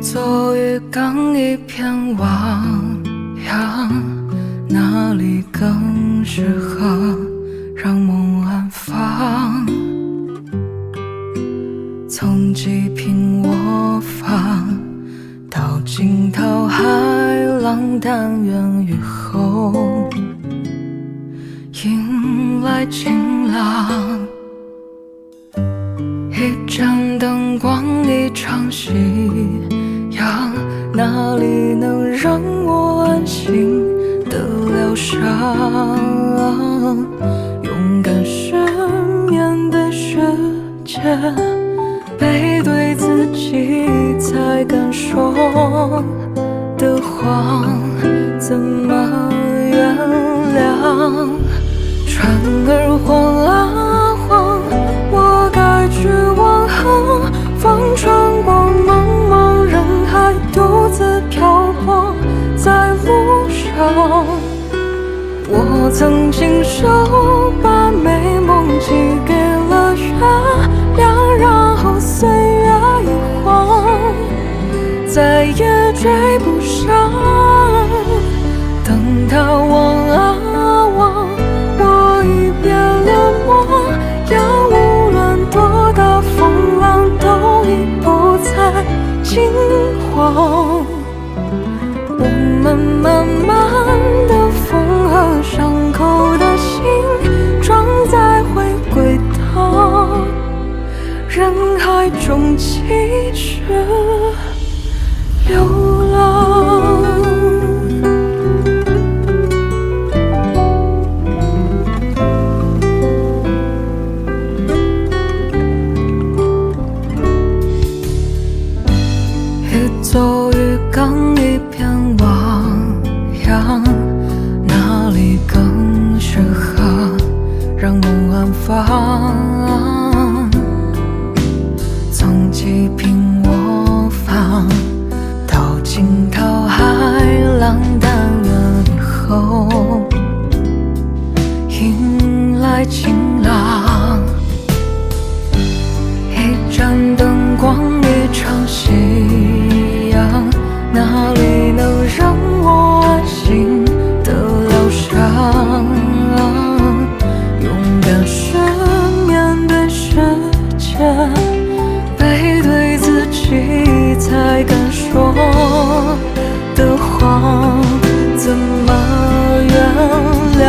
座浴缸一片汪洋，哪里更适合让梦安放？从极品卧房到惊涛骇浪，但愿雨后迎来晴朗。一盏灯光，一场夕阳，哪里能让我安心的疗伤？勇敢是面对世界，背对自己才敢说的谎，怎么原谅？船儿晃啊晃，我该去往何方？穿过茫茫人海，独自漂泊在路上。我曾亲手把美梦寄给了月亮，然后岁月一晃，再也追不上。等他望啊望，我已变了模样，无论多大风浪，都已不再惊慌。我们慢慢地缝合伤口的心，装载回轨道，人海中继续流浪。一座浴缸，一片汪洋，哪里更适合让梦安放？从极品卧房到惊涛骇浪，但愿以后迎来晴朗。一盏灯光，一场夕阳，哪里能让我安心的疗伤？勇敢是面对世界，背对自己才敢说的谎，怎么原谅？